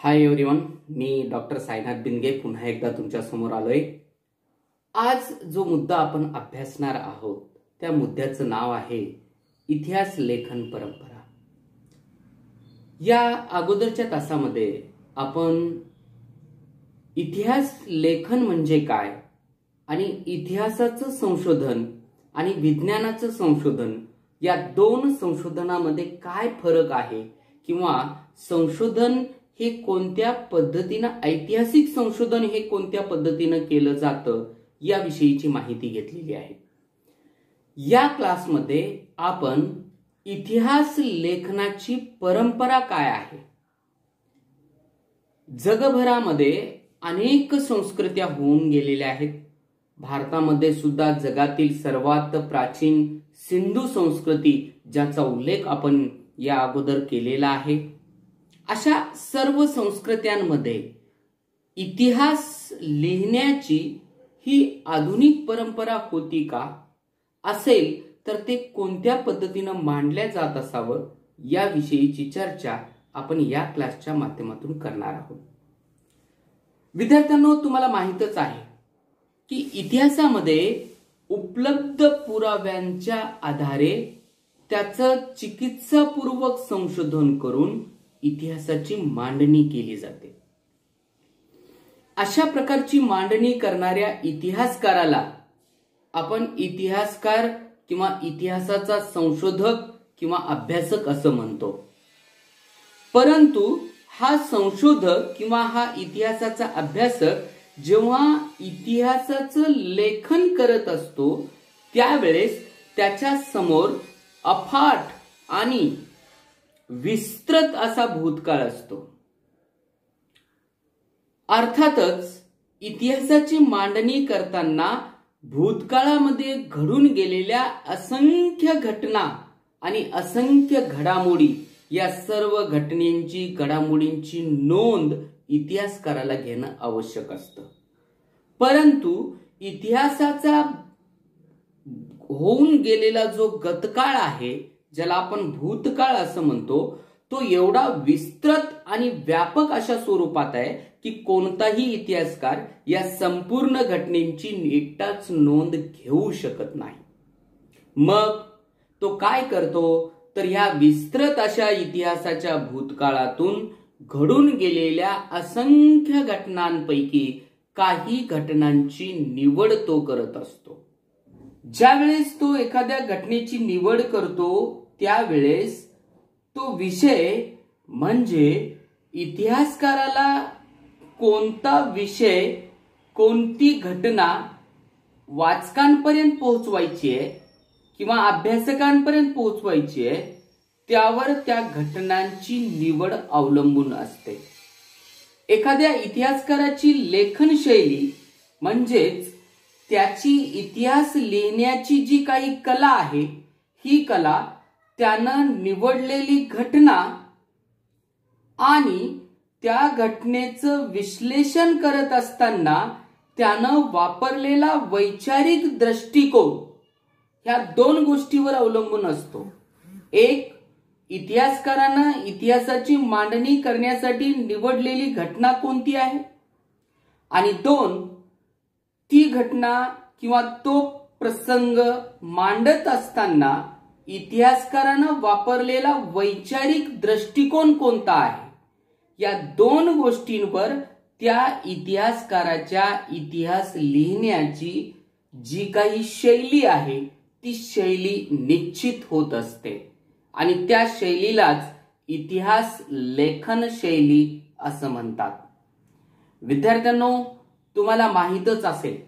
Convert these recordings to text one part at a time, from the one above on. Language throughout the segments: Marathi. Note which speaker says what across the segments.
Speaker 1: हाय एव्हरीवन, मी डॉक्टर साईनाथ बिंदगे पुन्हा एकदा तुमच्या समोर आलोय। आज जो मुद्दा आपण अभ्यासणार आहोत त्या मुद्द्याचं नाव आहे इतिहास लेखन परंपरा। या अगोदरच्या तासामध्ये आपण इतिहास लेखन म्हणजे काय आणि इतिहासाचं संशोधन आणि विज्ञानाचं संशोधन या दोन संशोधनामध्ये काय फरक आहे किंवा संशोधन हे कोणत्या पद्धतीने ऐतिहासिक संशोधन हे कोणत्या पद्धतीने केलं जातं याविषयीची माहिती घेतलेली आहे। या क्लासमध्ये आपण इतिहास लेखनाची परंपरा काय आहे, जगभरामध्ये अनेक संस्कृत्या होऊन गेलेल्या आहेत। भारतामध्ये सुद्धा जगातील सर्वात प्राचीन सिंधू संस्कृती ज्याचा उल्लेख आपण या अगोदर केलेला आहे। अशा सर्व संस्कृत्यांमध्ये इतिहास लिहिण्याची ही आधुनिक परंपरा होती का, असेल तर ते कोणत्या पद्धतीने मांडल्या जात असावं याविषयीची चर्चा आपण या क्लासच्या माध्यमातून करणार आहोत। विद्यार्थ्यांनो, तुम्हाला माहितच आहे की इतिहासामध्ये उपलब्ध पुराव्यांच्या आधारे त्याचं चिकित्सापूर्वक संशोधन करून इतिहासाची मांडणी केली जाते। अशा प्रकारची मांडणी करणाऱ्या इतिहासकाराला आपण इतिहासकार किंवा इतिहासाचा संशोधक किंवा अभ्यासक असं म्हणतो। परंतु हा संशोधक किंवा हा इतिहासाचा अभ्यासक जेव्हा इतिहासाचं लेखन करत असतो त्यावेळेस त्याच्या समोर अफाट आणि विस्तृत असा भूतकाळ असतो। अर्थातच इतिहासाची मांडणी करताना भूतकाळामध्ये घडून गेलेल्या असंख्य घटना आणि असंख्य घडामोडी या सर्व घडामोडींची नोंद इतिहासकाराला घेणं आवश्यक असतं। परंतु इतिहासाचा होऊन गेलेला जो गतकाळ आहे, ज्याला आपण भूतकाळ असं म्हणतो, तो एवढा विस्तृत आणि व्यापक अशा स्वरूपात आहे की कोणताही इतिहासकार या संपूर्ण घटनेची एकटाच नोंद घेऊ शकत नाही। मग तो काय करतो तर ह्या विस्तृत अशा इतिहासाच्या भूतकाळातून घडून गेलेल्या असंख्य घटनांपैकी काही घटनांची निवड तो करत असतो। ज्यावेळेस तो एखाद्या घटनेची निवड करतो त्यावेळेस तो विषय म्हणजे इतिहासकाराला कोणता विषय, कोणती घटना वाचकांपर्यंत पोहोचवायची आहे किंवा अभ्यासकांपर्यंत पोहोचवायची आहे त्यावर त्या घटनांची निवड अवलंबून असते। एखाद्या इतिहासकाराची लेखन शैली म्हणजेच त्याची इतिहास लिहिण्याची जी काही कला आहे, ही कला त्यानं निवडलेली घटना आणि त्या घटनेचं विश्लेषण करत असताना त्यानं वापरलेला वैचारिक दृष्टिकोन ह्या दोन गोष्टीवर अवलंबून असतो। एक, इतिहासकारानं इतिहासाची मांडणी करण्यासाठी निवडलेली घटना कोणती आहे, आणि दोन, ती घटना किंवा तो प्रसंग मांडत असताना इतिहासकारानं वापरलेला वैचारिक दृष्टिकोन कोणता आहे। या दोन गोष्टींवर त्या इतिहासकाराच्या इतिहास लिहिण्याची जी काही शैली आहे ती शैली निश्चित होत असते आणि त्या शैलीलाच इतिहास लेखन शैली असं म्हणतात। विद्यार्थ्यांनो, तुम्हाला माहीतच असेल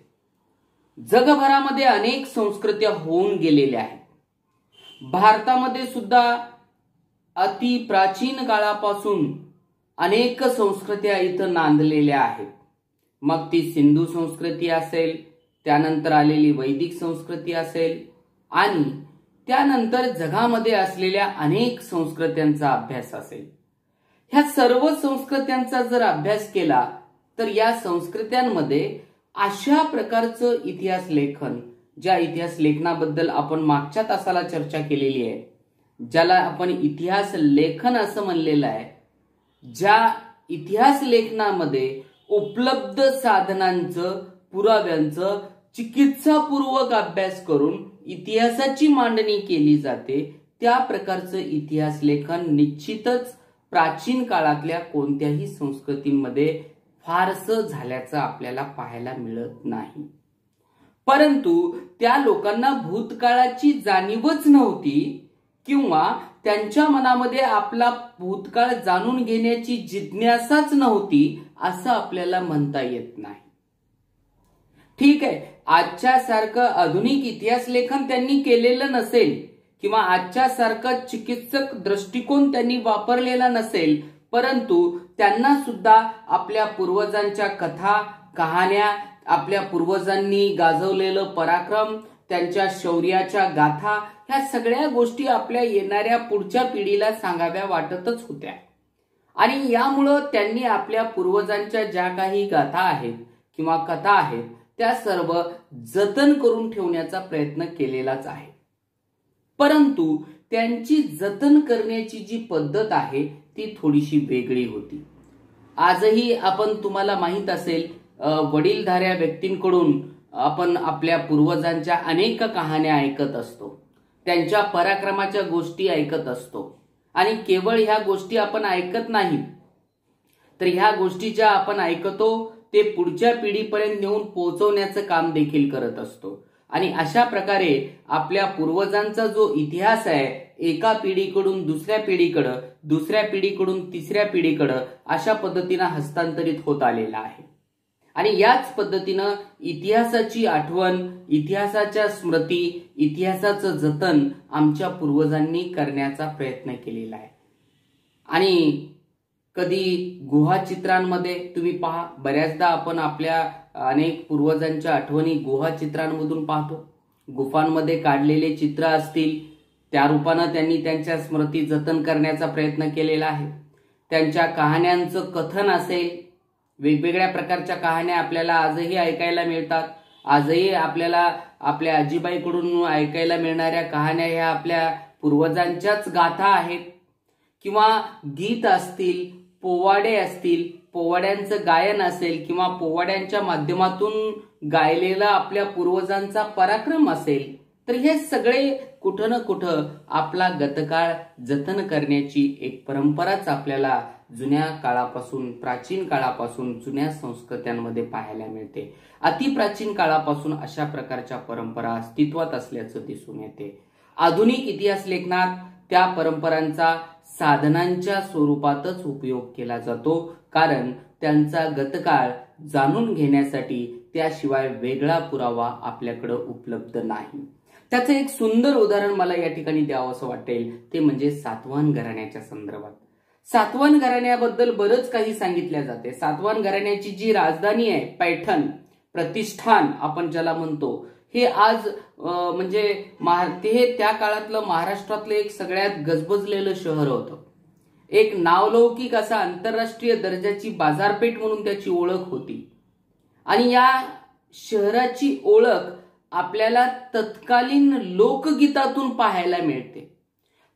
Speaker 1: जगभरामध्ये अनेक संस्कृत्या होऊन गेलेल्या आहेत। भारतामध्ये सुद्धा अति प्राचीन काळापासून अनेक संस्कृत्या इथं नांदलेल्या आहेत। मग ती सिंधू संस्कृती असेल, त्यानंतर आलेली वैदिक संस्कृती असेल आणि त्यानंतर जगामध्ये असलेल्या अनेक संस्कृत्यांचा अभ्यास असेल। ह्या सर्व संस्कृत्यांचा जर अभ्यास केला तर या संस्कृत्यांमध्ये अशा प्रकारचं इतिहास लेखन, ज्या इतिहास लेखनाबद्दल आपण मागच्या तासाला चर्चा केलेली आहे, ज्याला आपण इतिहास लेखन असं म्हणलेलं आहे, ज्या इतिहास लेखनामध्ये उपलब्ध साधनांचं, पुराव्यांचं चिकित्सापूर्वक अभ्यास करून इतिहासाची मांडणी केली जाते, त्या प्रकारचं इतिहास लेखन निश्चितच प्राचीन काळातल्या कोणत्याही संस्कृतींमध्ये फारसं झाल्याचं आपल्याला पाहायला मिळत नाही. परंतु त्या लोकांना भूतकाळाची जाणीवच नव्हती किंवा त्यांच्या मनामध्ये आपला भूतकाळ जाणून घेण्याची जिज्ञासाच नव्हती असं आपल्याला म्हणता येत नाही. ठीक आहे, आजच्या सारखं आधुनिक इतिहास लेखन त्यांनी केलेलं नसेल किंवा आजच्या सारखा चिकित्सक दृष्टिकोन त्यांनी वापरलेला नसेल, परंतु त्यांना सुद्धा आपल्या पूर्वजांच्या कथा, कहाण्या, आपल्या पूर्वजांनी गाजवलेलं पराक्रम, त्यांच्या शौर्याच्या गाथा, ह्या सगळ्या गोष्टी आपल्या येणाऱ्या पुढच्या पिढीला सांगाव्या वाटतच होत्या. आणि यामुळं त्यांनी आपल्या पूर्वजांच्या ज्या काही गाथा आहेत किंवा कथा आहेत त्या सर्व जतन करून ठेवण्याचा प्रयत्न केलेलाच आहे. परंतु त्यांची जतन करण्याची जी पद्धत आहे ती थोडीशी वेगळी होती. आजही आपण, तुम्हाला माहित असेल, वडीलधाऱ्या व्यक्तींकडून आपण आपल्या पूर्वजांच्या अनेक कहाण्या ऐकत असतो, त्यांच्या पराक्रमाच्या गोष्टी ऐकत असतो. आणि केवळ ह्या गोष्टी आपण ऐकत नाही, तर ह्या गोष्टी ज्या आपण ऐकतो ते पुढच्या पिढीपर्यंत नेऊन पोहोचवण्याचं काम देखील करत असतो. आणि अशा प्रकारे आपल्या पूर्वजांचा जो इतिहास आहे एका पिढीकडून दुसऱ्या पिढीकडं, दुसऱ्या पिढीकडून तिसऱ्या पिढीकडं अशा पद्धतीनं हस्तांतरित होत आलेला आहे. आणि याच पद्धतीनं इतिहासाची आठवण, इतिहासाच्या स्मृती, इतिहासाचं जतन आमच्या पूर्वजांनी करण्याचा प्रयत्न केलेला आहे. आणि कधी गुहाचित्रांमध्ये तुम्ही पहा, बऱ्याचदा आपण आपल्या अनेक पूर्वजांच्या आठवणी गुहाचित्रांमधून पाहतो. गुफांमध्ये काढलेले चित्र असतील, त्या रूपानं त्यांनी त्यांच्या स्मृती जतन करण्याचा प्रयत्न केलेला आहे. त्यांच्या कहाण्यांचं कथन असेल, वेगवेगळ्या प्रकारच्या कहाण्या आपल्याला आजही ऐकायला मिळतात. आजही आपल्याला आपल्या आजीबाईकडून ऐकायला मिळणाऱ्या कहाण्या ह्या आपल्या पूर्वजांच्याच गाथा आहेत. किंवा गीत असतील, पोवाडे असतील, पोवाड्यांचं गायन असेल किंवा पोवाड्यांच्या माध्यमातून गायलेला आपल्या पूर्वजांचा पराक्रम असेल, तर हे सगळे कुठं ना कुठं आपला गतकाळ जतन करण्याची एक परंपराच आपल्याला जुन्या काळापासून, प्राचीन काळापासून, जुन्या संस्कृत्यांमध्ये पाहायला मिळते. अतिप्राचीन काळापासून अशा प्रकारच्या परंपरा अस्तित्वात असल्याचं दिसून येते. आधुनिक इतिहास लेखनात त्या परंपरांचा साधनांच्या स्वरूपातच उपयोग केला जातो, कारण त्यांचा गतकाळ जाणून घेण्यासाठी त्याशिवाय वेगळा पुरावा आपल्याकडे उपलब्ध नाही. त्याचं एक सुंदर उदाहरण मला या ठिकाणी द्यावंसं वाटेल, ते म्हणजे सातवाहन घराण्याच्या संदर्भात. सातवाहन घराण्याबद्दल बरंच काही सांगितल्या जाते. सातवाहन घराण्याची जी राजधानी आहे पैठण, प्रतिष्ठान आपण ज्याला म्हणतो, हे आज म्हणजे हे त्या काळातलं महाराष्ट्रातलं एक सगळ्यात गजबजलेलं शहर होतं. एक नावलौकिक असा आंतरराष्ट्रीय दर्जाची बाजारपेठ म्हणून त्याची ओळख होती. आणि या शहराची ओळख आपल्याला तत्कालीन लोकगीतातून पाहायला मिळते.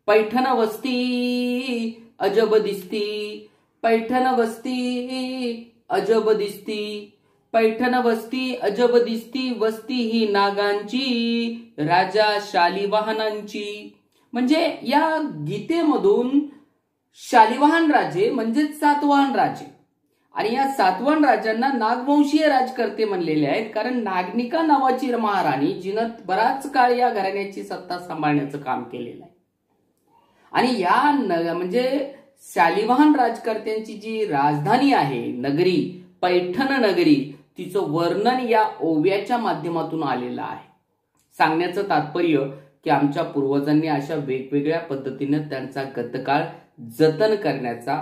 Speaker 1: पैठण वस्ती अजब दिसती, पैठण वस्ती अजब दिसती, पैठण वस्ती अजब दिसती, वस्ती ही नागांची, राजा शालिवाहनांची. म्हणजे या गीतेमधून शालिवाहन राजे म्हणजेच सातवाहन राजे, आणि या सातवाहन राजांना नागवंशीय राजकर्ते म्हणलेले आहेत, कारण नागनिका नावाची महाराणी जिनं बराच काळ या घराण्याची सत्ता सांभाळण्याचं काम केलेलं आहे. आणि या म्हणजे शालिवाहन राजकर्त्यांची जी राजधानी आहे, नगरी पैठण नगरी, तिचं वर्णन या ओव्याच्या माध्यमातून आलेलं आहे. सांगण्याचं तात्पर्य की आमच्या पूर्वजांनी अशा वेगवेगळ्या पद्धतीने त्यांचा गतकाळ जतन करण्याचा,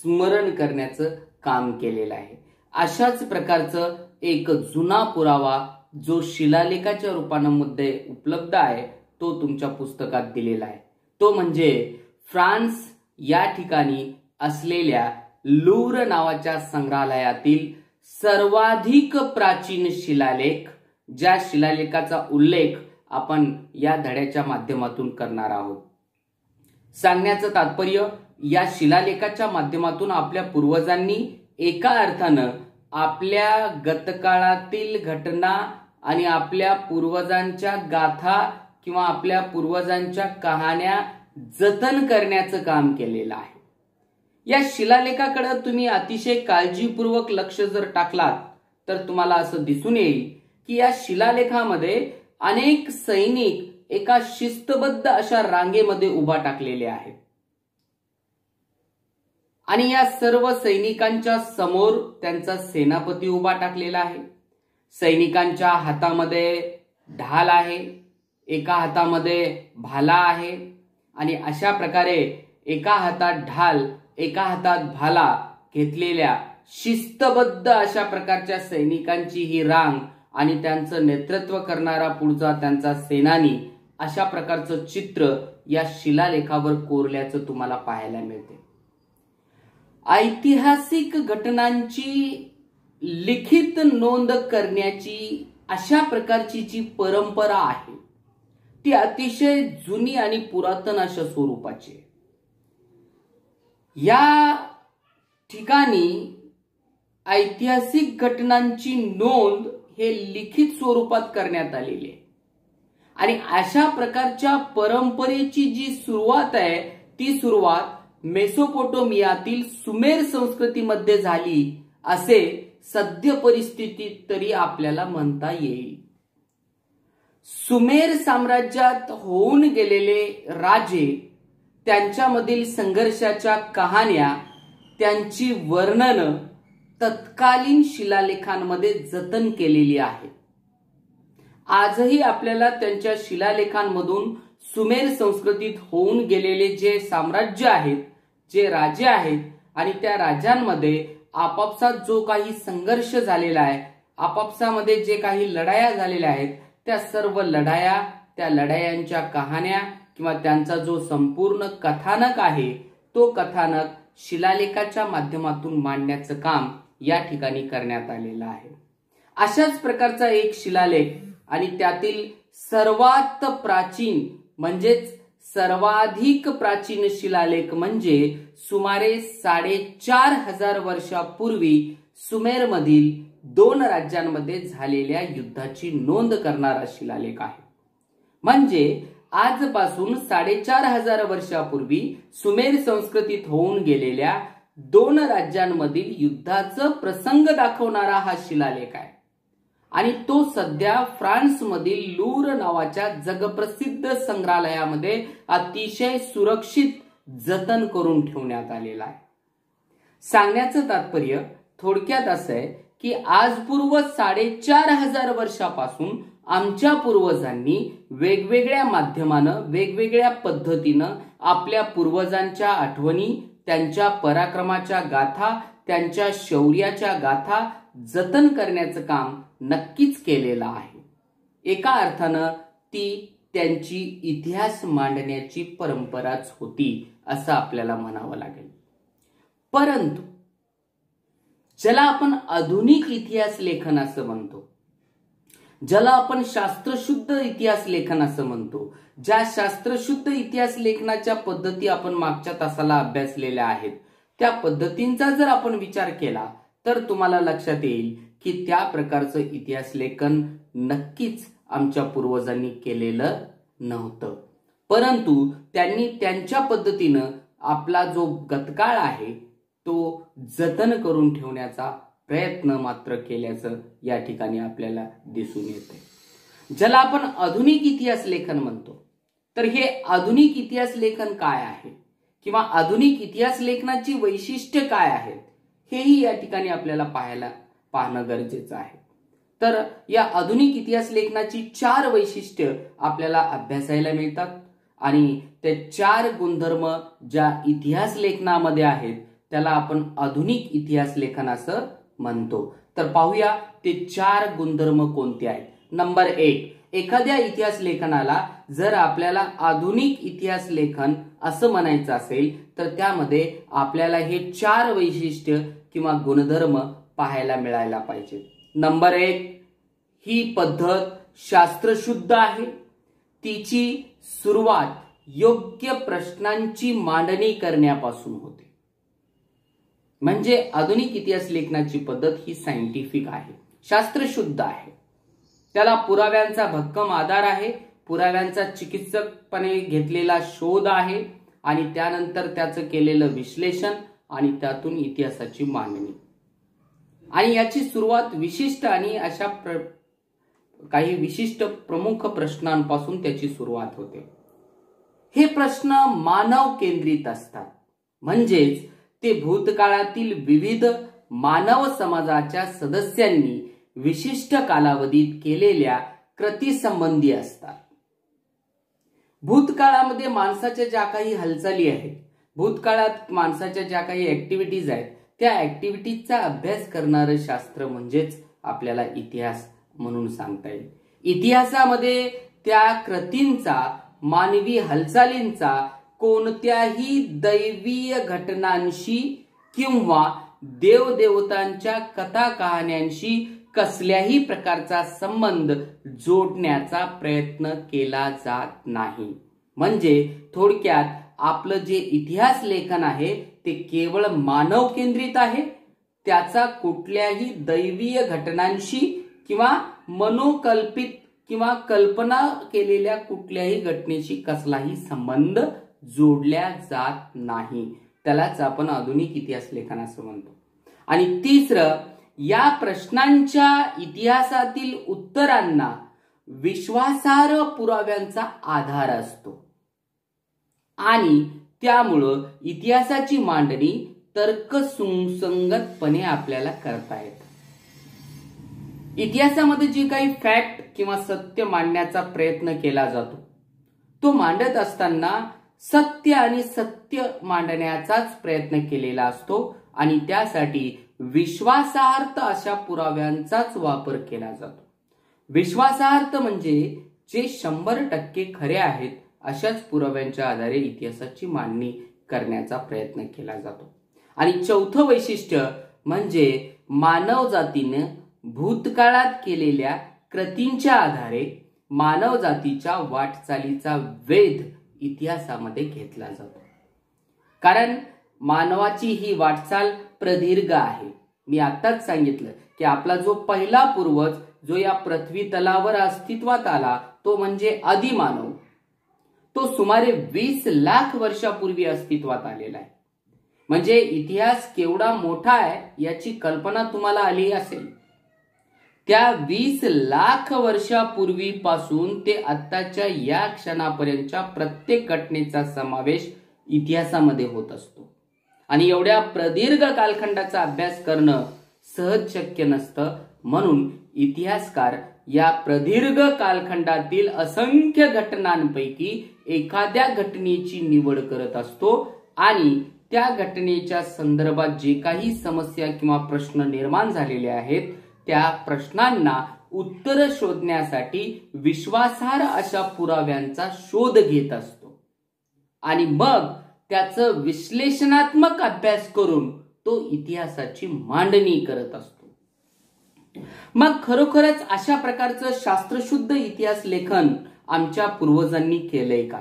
Speaker 1: स्मरण करण्याचं काम केलेलं आहे. अशाच प्रकारचं एक जुना पुरावा जो शिलालेखाच्या रूपामध्ये उपलब्ध आहे तो तुमच्या पुस्तकात दिलेला आहे. तो म्हणजे फ्रान्स या ठिकाणी असलेल्या लूव्र नावाच्या संग्रहालयातील सर्वाधिक प्राचीन शिलालेख, ज्या शिलालेखाचा उल्लेख आपण या धड्याच्या माध्यमातून करणार आहोत. सांगण्याचं तात्पर्य या शिलालेखाच्या माध्यमातून आपल्या पूर्वजांनी एका अर्थानं आपल्या गतकाळातील घटना आणि आपल्या पूर्वजांच्या गाथा किंवा आपल्या पूर्वजांच्या कहाण्या जतन करण्याचं काम केलेलं आहे। या शिलालेखाकडे तुम्ही अतिशय काळजीपूर्वक लक्ष जर टाकलात तर तुम्हाला असं दिसून येईल की या शिलालेखामध्ये अनेक सैनिक एका शिस्तबद्ध अशा रांगेमध्ये उभा टाकलेले आहेत आणि या सर्व सैनिकांच्या समोर त्यांचा सेनापती उभा टाकलेला आहे। सैनिकांच्या हातामध्ये ढाल आहे, एका हातामध्ये भाला आहे आणि अशा प्रकारे एका हातात ढाल एका हातात भाला घेतलेल्या शिस्तबद्ध अशा प्रकारच्या सैनिकांची ही रांग आणि त्यांचं नेतृत्व करणारा पुढचा त्यांचा सेनानी अशा प्रकारचं चित्र या शिलालेखावर कोरल्याचं तुम्हाला पाहायला मिळते। ऐतिहासिक घटनांची लिखित नोंद करण्याची अशा प्रकारची जी परंपरा आहे ती अतिशय जुनी आणि पुरातन अशा स्वरूपाची आहे। या ठिकाणी ऐतिहासिक घटनांची नोंद हे लिखित स्वरूपात करण्यात आलेली आहे आणि अशा प्रकारच्या परंपरेची जी सुरुवात आहे ती सुरुवात मेसोपोटेमियातील सुमेर संस्कृतीमध्ये झाली असे सद्य परिस्थितीत तरी आपल्याला म्हणता येईल। सुमेर साम्राज्यात होऊन गेलेले राजे, त्यांच्यामधील संघर्षाच्या कहाण्या, त्यांची वर्णनं तत्कालीन शिलालेखांमध्ये जतन केलेली आहेत। आजही आपल्याला त्यांच्या शिलालेखांमधून सुमेर संस्कृतीत होऊन गेलेले जे साम्राज्य आहेत, जे राजे आहेत आणि त्या राजांमध्ये आपापसात जो काही संघर्ष झालेला आहे, आपापसामध्ये जे काही लढाया झालेल्या आहेत, त्या सर्व लढाया, त्या लढायांच्या कहाण्या किंवा त्यांचा जो संपूर्ण कथानक आहे तो कथानक शिलालेखाच्या माध्यमातून मांडण्याचं काम या ठिकाणी करण्यात आलेलं आहे। अशाच प्रकारचा एक शिलालेख आणि त्यातील सर्वात प्राचीन म्हणजेच सर्वाधिक प्राचीन शिलालेख म्हणजे सुमारे 4500 वर्षापूर्वी सुमेरमधील 2 राज्यांमध्ये झालेल्या युद्धाची नोंद करणारा शिलालेख आहे। म्हणजे आजपासून 4500 वर्षापूर्वी सुमेर संस्कृतीत होऊन गेलेल्या 2 राज्यांमधील युद्धाचा प्रसंग दाखवणारा हा शिलालेख आहे आणि तो सध्या फ्रान्समधील लूर नावाच्या जगप्रसिद्ध संग्रहालयामध्ये अतिशय सुरक्षित जतन करून ठेवण्यात आलेला आहे। सांगण्याचं तात्पर्य थोडक्यात असं आहे की आजपूर्व 4500 वर्षापासून आमच्या पूर्वजांनी वेगवेगळ्या माध्यमानं, वेगवेगळ्या पद्धतीनं आपल्या पूर्वजांच्या आठवणी, त्यांच्या पराक्रमाच्या गाथा, त्यांच्या शौर्याच्या गाथा जतन करण्याचं काम नक्कीच केलेलं आहे। एका अर्थानं ती त्यांची इतिहास मांडण्याची परंपराच होती असं आपल्याला म्हणावं लागेल। परंतु ज्याला आपण आधुनिक इतिहास लेखन असं म्हणतो, ज्याला आपण शास्त्रशुद्ध इतिहास लेखन असं म्हणतो, ज्या शास्त्रशुद्ध इतिहास लेखनाच्या पद्धती आपण मागच्या तासाला अभ्यासलेल्या आहेत, त्या पद्धतींचा जर आपण विचार केला तर तुम्हाला लक्षात येईल की त्या प्रकारचं इतिहास लेखन नक्कीच आमच्या पूर्वजांनी केलेलं नव्हतं, परंतु त्यांनी त्यांच्या पद्धतीनं आपला जो गतकाळ आहे तो जतन करून ठेवण्याचा प्रयत्न मात्र केल्याचं या ठिकाणी आपल्याला दिसून येते। ज्याला आपण आधुनिक इतिहास लेखन म्हणतो, तर हे आधुनिक इतिहास लेखन काय आहे किंवा आधुनिक इतिहास लेखनाची वैशिष्ट्ये काय आहेत हेही या ठिकाणी आपल्याला पाहणं गरजेचं आहे। तर या आधुनिक इतिहास लेखनाची 4 वैशिष्ट्ये आपल्याला अभ्यासायला मिळतात आणि ते 4 गुणधर्म ज्या इतिहास लेखनामध्ये आहेत त्याला आपण आधुनिक इतिहास लेखन असं म्हणतो। तर पाहूया ते 4 गुणधर्म कोणते आहेत। नंबर 1, एखाद्या इतिहास लेखनाला जर आपल्याला आधुनिक इतिहास लेखन असं म्हणायचं असेल तर त्यामध्ये आपल्याला हे 4 वैशिष्ट्य किंवा गुणधर्म पाहायला मिळायला पाहिजे। नंबर 1, ही पद्धत शास्त्रशुद्ध आहे, तिची सुरुवात योग्य प्रश्नांची मांडणी करण्यापासून होते. म्हणजे आधुनिक इतिहास लेखनाची पद्धत ही सायंटिफिक आहे, शास्त्रशुद्ध आहे. त्याला पुराव्यांचा भक्कम आधार आहे, पुराव्यांचा चिकित्सकपणे घेतलेला शोध आहे आणि त्यानंतर त्याचं केलेलं विश्लेषण आणि त्यातून इतिहासाची मांडणी. आणि याची सुरुवात विशिष्ट आणि अशा काही विशिष्ट प्रमुख प्रश्नांपासून त्याची सुरुवात होते. हे प्रश्न मानव केंद्रित असतात, म्हणजेच ते भूतकाळातील विविध मानव समाजाच्या सदस्यांनी विशिष्ट कालावधीत केलेल्या कृतीसंबंधी असतात. भूतकाळामध्ये माणसाच्या ज्या काही हालचाली आहेत, भूतकाळात माणसाच्या ज्या काही ऍक्टिव्हिटीज आहेत, त्या ऍक्टिव्हिटीजचा अभ्यास करणारं शास्त्र म्हणजेच आपल्याला इतिहास म्हणून सांगता येईल. इतिहासामध्ये त्या कृतींचा, मानवी हालचालींचा कोणत्याही दैवीय घटनांशी किंवा देवदेवतांच्या कथा कहाण्यांशी कसल्याही प्रकारचा संबंध जोडण्याचा प्रयत्न केला जात नाही. म्हणजे थोडक्यात आपलं जे इतिहास लेखन आहे ते केवळ मानव केंद्रित आहे. त्याचा कुठल्याही दैवीय घटनांशी किंवा मनोकल्पित किंवा कल्पना केलेल्या कुठल्याही घटनेशी कसलाही संबंध जोडल्या जात नाही. त्यालाच आपण आधुनिक इतिहास लेखन असं म्हणतो. आणि तिसरं, या प्रश्नांच्या इतिहासातील उत्तरांना विश्वासार्ह पुराव्यांचा आधार असतो आणि त्यामुळं इतिहासाची मांडणी तर्कसुसंगतपणे आपल्याला करता येते. इतिहासामध्ये जे काही फॅक्ट किंवा सत्य मांडण्याचा प्रयत्न केला जातो, तो मांडत असताना सत्य आणि सत्य मांडण्याचाच प्रयत्न केलेला असतो आणि त्यासाठी विश्वासार्ह अशा पुराव्यांचाच वापर केला जातो. विश्वासार्ह म्हणजे जे 100% खरे आहेत अशाच पुराव्यांच्या आधारे इतिहासाची मांडणी करण्याचा प्रयत्न केला जातो. आणि चौथं वैशिष्ट्य म्हणजे मानव जातीने भूतकाळात केलेल्या कृतींच्या आधारे मानव जातीच्या वाटचालीचा वेध इतिहासामध्ये घेतला जातो. कारण मानवाची ही वाटचाल प्रदीर्घ आहे. मी आताच सांगितलं की आपला जो पहिला पूर्वज जो या पृथ्वी तलावर अस्तित्वात आला तो म्हणजे आदिमानव, तो सुमारे 20 लाख वर्षापूर्वी अस्तित्वात आलेला आहे. म्हणजे इतिहास केवढा मोठा आहे याची कल्पना तुम्हाला आली असेल. त्या 20 लाख वर्षापूर्वीपासून ते आत्ताच्या या क्षणापर्यंतच्या प्रत्येक घटनेचा समावेश इतिहासामध्ये होत असतो. आणि एवढ्या प्रदीर्घ कालखंडाचा अभ्यास करणं सहज शक्य नसतं. म्हणून इतिहासकार या प्रदीर्घ कालखंडातील असंख्य घटनांपैकी एखाद्या घटनेची निवड करत असतो आणि त्या घटनेच्या संदर्भात जे काही समस्या किंवा प्रश्न निर्माण झालेले आहेत त्या प्रश्नांना उत्तर शोधण्यासाठी विश्वासार्ह अशा पुराव्यांचा शोध घेत असतो आणि मग त्याचं विश्लेषणात्मक अभ्यास करून तो इतिहासाची मांडणी करत असतो. मग खरोखरच अशा प्रकारचं शास्त्रशुद्ध इतिहास लेखन आमच्या पूर्वजांनी केलंय का?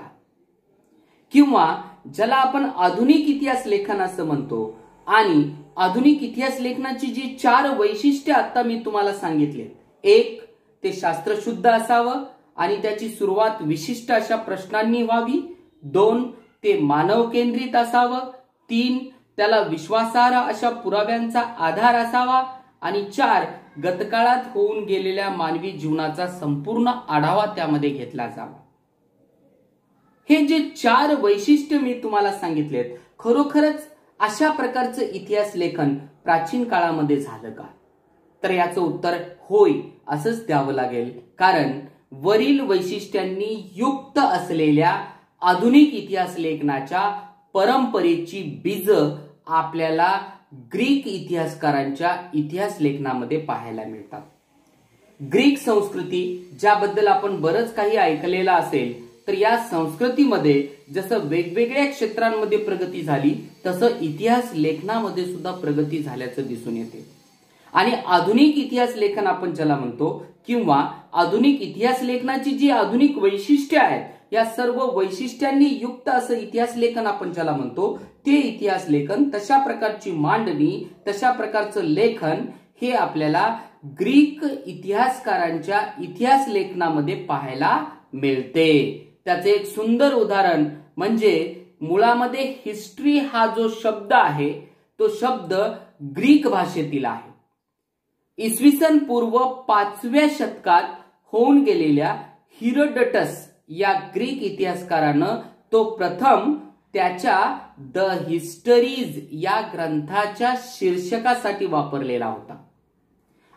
Speaker 1: किंवा ज्याला आपण आधुनिक इतिहास लेखन असं म्हणतो. आणि आधुनिक इतिहास लेखनाची जी 4 वैशिष्ट्ये आता मी तुम्हाला सांगितले, 1 ते शास्त्रशुद्ध असावं आणि त्याची सुरुवात विशिष्ट अशा प्रश्नांनी व्हावी, 2 ते मानव केंद्रित असावं, 3 त्याला विश्वासार्ह अशा पुराव्यांचा आधार असावा आणि 4 गतकाळात होऊन गेलेल्या मानवी जीवनाचा संपूर्ण आढावा त्यामध्ये घेतला जावा. हे जे 4 वैशिष्ट्य मी तुम्हाला सांगितलेत, खरोखरच अशा प्रकारचं इतिहास लेखन प्राचीन काळामध्ये झालं का? तर याचं उत्तर होय असंच द्यावं लागेल. कारण वरील वैशिष्ट्यांनी युक्त असलेल्या आधुनिक इतिहास लेखनाच्या परंपरेची बीज आपल्याला ग्रीक इतिहासकारांच्या इतिहास लेखनामध्ये पाहायला मिळतात. ग्रीक संस्कृती ज्याबद्दल आपण बरंच काही ऐकलेलं असेल, तर या संस्कृतीमध्ये जसं वेगवेगळ्या क्षेत्रांमध्ये प्रगती झाली तसं इतिहास लेखनामध्ये सुद्धा प्रगती झाल्याचं दिसून येते. आणि आधुनिक इतिहास लेखन आपण ज्याला म्हणतो किंवा आधुनिक इतिहास लेखनाची जी आधुनिक वैशिष्ट्ये आहेत या सर्व वैशिष्ट्यांनी युक्त असं इतिहास लेखन आपण ज्याला म्हणतो ते इतिहास लेखन, तशा प्रकारची मांडणी, तशा प्रकारचं लेखन हे आपल्याला ग्रीक इतिहासकारांच्या इतिहास लेखनामध्ये पाहायला मिळते। त्याचे एक सुंदर उदाहरण म्हणजे मुळामध्ये हिस्ट्री हा जो शब्द आहे तो शब्द ग्रीक भाषेतील आहे। इसवी सन पूर्व 5व्या शतकात होऊन गेलेल्या हिरोडोटस या ग्रीक इतिहासकारानं तो प्रथम त्याच्या द हिस्टरीज या ग्रंथाच्या शीर्षकासाठी वापरलेला होता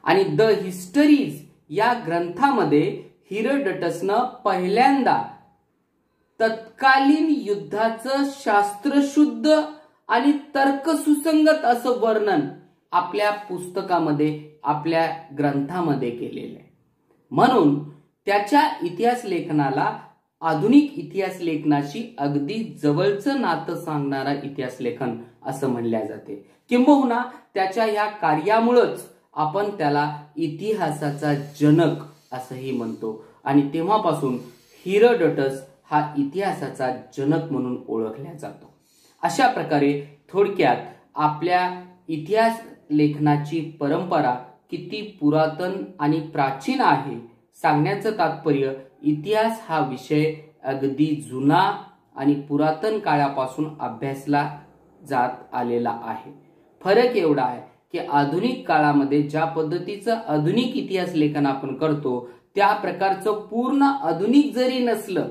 Speaker 1: आणि द हिस्टरीज या ग्रंथामध्ये हिरोडोटसनं पहिल्यांदा तत्कालीन युद्धाचं शास्त्रशुद्ध आणि तर्कसुसंगत असं वर्णन आपल्या पुस्तकामध्ये, आपल्या ग्रंथामध्ये केलेलं आहे। म्हणून त्याच्या इतिहास लेखनाला आधुनिक इतिहास लेखनाशी अगदी जवळचं नातं सांगणारा इतिहास लेखन असं म्हणले जाते। किंबहुना त्याच्या ह्या कार्यामुळेच आपण त्याला इतिहासाचा जनक असंही म्हणतो आणि तेव्हापासून हिरोडोटस हा इतिहासाचा जनक म्हणून ओळखला जातो। अशा प्रकारे थोडक्यात आपल्या इतिहास लेखनाची परंपरा किती पुरातन आणि प्राचीन आहे सांगण्याचं तात्पर्य, इतिहास हा विषय अगदी जुना आणि पुरातन काळापासून अभ्यासला जात आलेला आहे। फरक एवढा आहे की आधुनिक काळामध्ये ज्या पद्धतीचं आधुनिक इतिहास लेखन आपण करतो त्या प्रकारचं पूर्ण आधुनिक जरी नसलं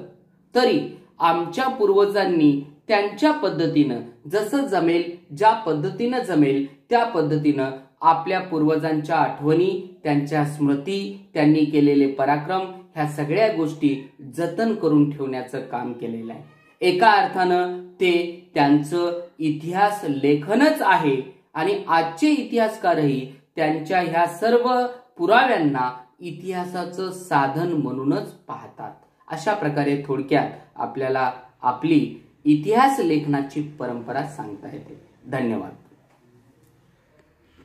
Speaker 1: तरी आमच्या पूर्वजांनी त्यांच्या पद्धतीनं जसं जमेल, ज्या पद्धतीनं जमेल त्या पद्धतीनं आपल्या पूर्वजांच्या आठवणी, त्यांच्या स्मृती, त्यांनी केलेले पराक्रम ह्या सगळ्या गोष्टी जतन करून ठेवण्याचं काम केलेलं आहे। एका अर्थानं ते त्यांचं इतिहास लेखनच आहे आणि आजचे इतिहासकारही त्यांच्या ह्या सर्व पुराव्यांना इतिहासाचं साधन म्हणूनच पाहतात। अशा प्रकारे थोडक्यात आपल्याला आपली इतिहास लेखनाची परंपरा सांगता येते। धन्यवाद।